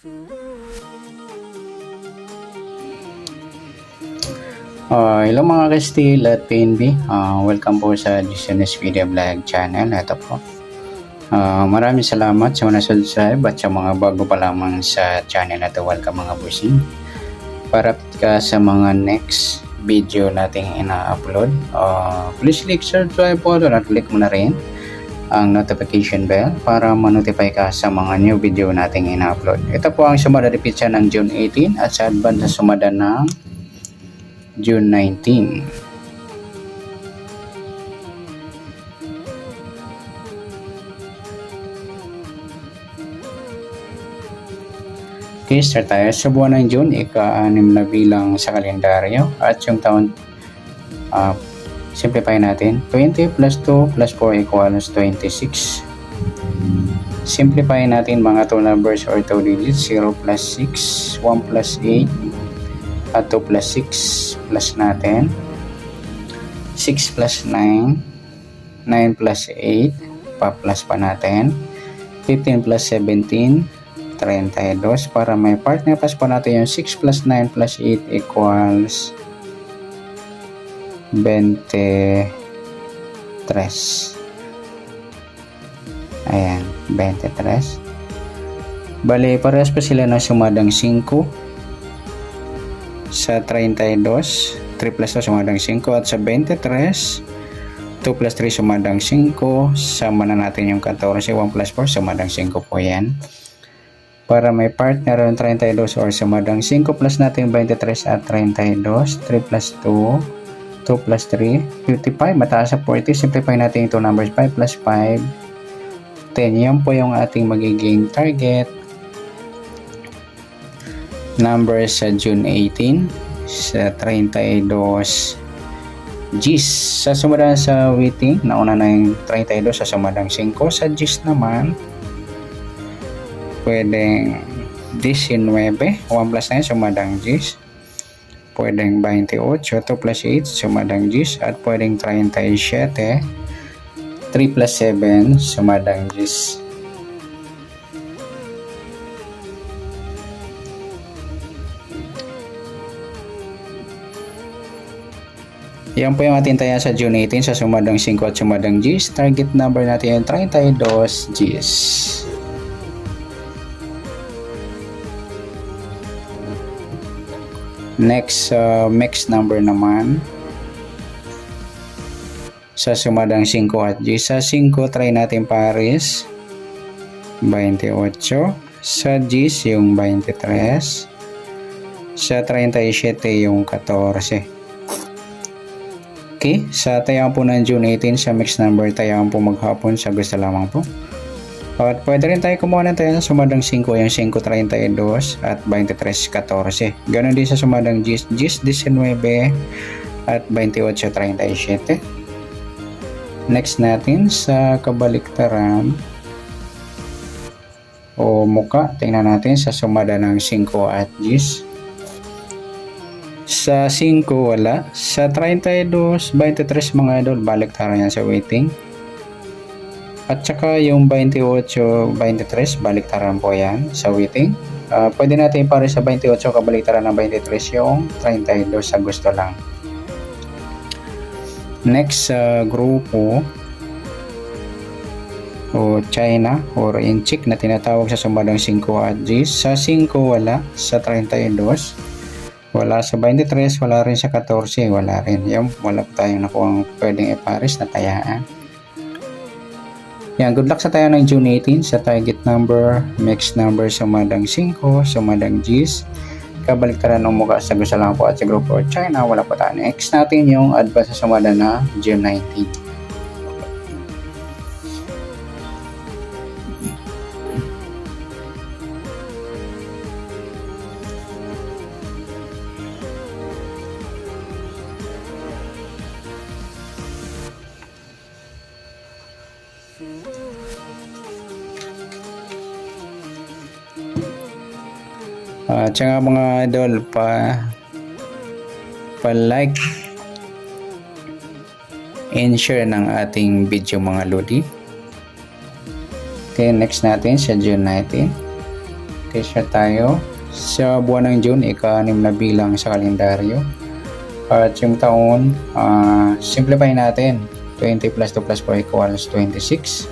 Hello mga ka-steel at PNB. Welcome po sa Genius Video Vlog channel. Ito po. Maraming salamat sa mga subscribe at sa mga bago pa lamang sa channel na ito. Welcome mga busing. Para ka sa mga next video nating ina-upload, please click subscribe po at click mo na rin ang notification bell para ma-notify ka sa mga new video nating ina-upload. Ito po ang sumada repetsa ng June 18 at sa advance na sumada ng June 19. Okay, start tayo sa buwan ng June, ika-6 na bilang sa kalendaryo at yung taon, simplify natin. 20 plus 2 plus 4 equals 26. Simplify natin mga 2 numbers or 2 digits. 0 plus 6, 1 plus 8 at 2 plus 6 plus natin 6 plus 9, 9 plus 8 pa-plus pa natin 15 plus 17, 32. Para may partner plus pa natin yung 6 plus 9 plus 8 equals 23. Ayan, 23. Bali, parehas pa sila na sumadang 5 sa 32, 3 plus 2 sumadang 5 at sa 23, 2 plus 3 sumadang 5, sama na natin yung 14, 1 plus 4 sumadang 5 po yan. Para may partner yung 32 or sumadang 5 plus natin 23 at 32, 3 plus 2, 2 plus 3, 55, mataas sa 40, simplify natin ito numbers 5 plus 5, 10, yan po yung ating magiging target number sa June 18 sa 32 Gs. Sa sumadang sa waiting, nauna na yung 32 sa sumadang 5. Sa Gs naman, pwedeng 19, 1 plus 9 sumadang Gs. Pwedeng 28, 2 plus 8 sumadang Gs. At pwedeng 37, 3 plus 7 sumadang Gs. Yan po yung ating taya sa June 18 sa sumadang 5 at sumadang Gs. Target number natin yung 32 Gs. Next, mix number naman sa sumadang 5 at Gs. Sa 5, try natin pares 28. Sa Gs yung 23. Sa 37 yung 14. Okay, sa tayaan po ng June 18 sa mixed number, tayaan po maghapon sa gusto lamang po. At pwede rin tayo kumuha ng tayo sa sumadang 5, yung 5.32 at 23.14. Ganon din sa sumadang 10.19 at 28.37. Next natin sa kabaliktaran o muka, tingnan natin sa sumada ng 5 at 10. Sa 5 wala. Sa 32, 23 mga idol, baliktaran yan sa waiting. At saka yung 28, 23, baliktaran po yan sa waiting. Pwede natin para sa 28, kabaliktaran ng 23 yung 32 sa gusto lang. Next sa grupo o China or inchik na tinatawag sa sumadang 5 at Gs. Sa 5 wala. Sa 32 wala, sa 23, wala rin sa 14, wala rin. Yan, wala pa tayong nakuha pwedeng ipares na tayaan. Yan, good luck sa tayo ng June 18 sa target number, mixed number, sumadang 5, sumadang Gs. Kabaliktaran ng mukha sa gusto lang po at sa grupo China, wala pa tayo. Next natin yung advance sa sumada na June 19. At saka mga idol, pa-like and share ng ating video mga lodi. Okay, next natin sa June 19. Okay, share tayo. Sa buwan ng June, ika-6 na bilang sa kalendaryo. At yung taon, simplify natin. 20 plus 2 plus 4 equals 26.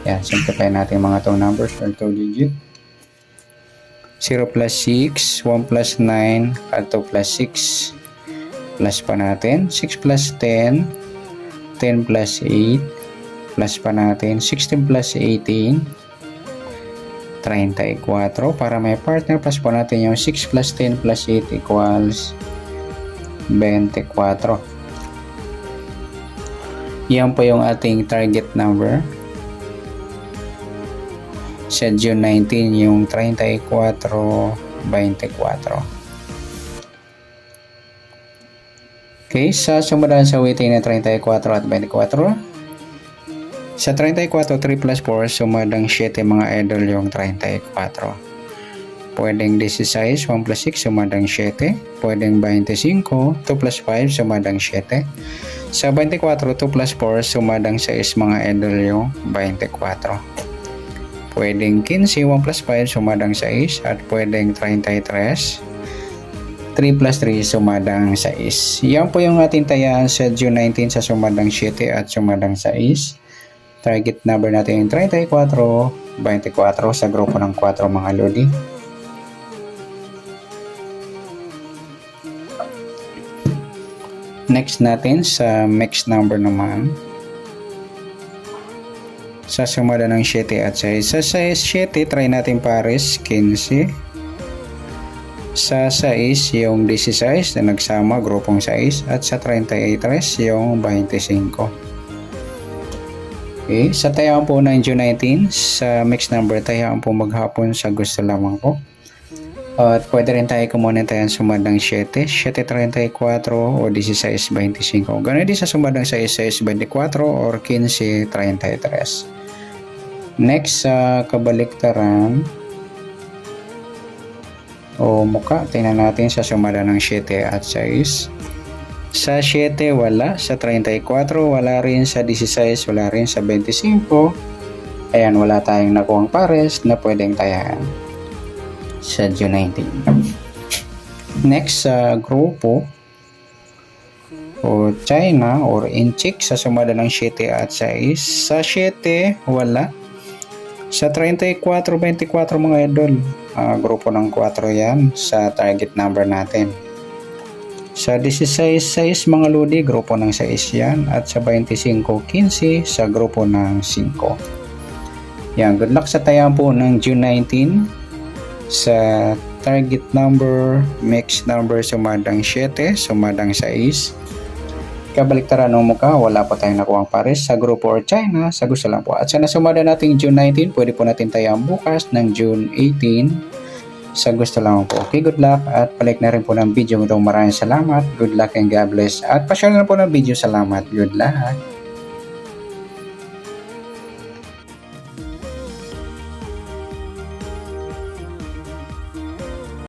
Yan, simplify natin mga 2 numbers or 2 digit. 0 plus 6, 1 plus 9, at 2 plus 6. Plus pa natin. 6 plus 10, 10 plus 8. Plus pa natin. 16 plus 18. 34. Para may partner, plus po natin yung 6 plus 10 plus 8 equals 24. Yan po yung ating target number. Sa June 19, yung 34, 24. Okay, sa sumunod sa waiting na 34 at 24. Sa 34, 3 plus 4, sumadang 7 mga idol yung 34. Pwedeng 16, 1 plus 6, sumadang 7. Pwedeng 25, 2 plus 5, sumadang 7. Sa 24, 2 plus 4, sumadang 6 mga idol yung 24. Pwedeng 15, 1 plus 5, sumadang 6. At pwedeng 33, 3 plus 3, sumadang 6. Yan po yung ating tayaan sa June 19 sa sumadang 7 at sumadang 6. Target number natin yung 34, 24 sa grupo ng 4 mga lodi. Next natin sa mixed number naman. Sa sumada ng 7 at 6. Sa 7, try natin pares 15. Sa 6, yung 16 na nagsama, grupong 6. At sa 33, yung 25. Okay, sa tayaan po ng June 19, sa mixed number, tayaan po maghapon sa gusto lamang po. At pwede rin tayo kumunin tayo sumadang 7, 7.34 o 16.25. Ganun din sa sumadang 6.24 or 15.33. Next, sa kabaliktaran o muka, tingnan natin sa sumada ng 7 at 6. Sa 7, wala. Sa 34, wala rin. Sa 16, wala rin. Sa 25, ayan, wala tayong nakuhang pares na pwedeng tayaan sa June 19. Next, sa grupo o China or inchik, sa sumada ng 7 at 6. Sa 7, wala. Sa 34, 24 mga idol, grupo ng 4 yan sa target number natin. Sa 16, 6 mga lodi, grupo ng 6 yan. At sa 25, 15 sa grupo ng 5. Yan, good luck sa tayaan po ng June 19. Sa target number, mixed number, sumadang 7, sumadang 6. Kabaliktaran ng mukha, wala pa tayong nakuhang pares sa grupo or China, sa gusto lang po. At sa nasumada nating June 19, pwede po natin tayaan bukas ng June 18. Sa gusto lang po. Okay, good luck at palik na rin po ng video. Maraming salamat. Good luck and God bless. At pa-share na po ng video. Salamat. Good luck.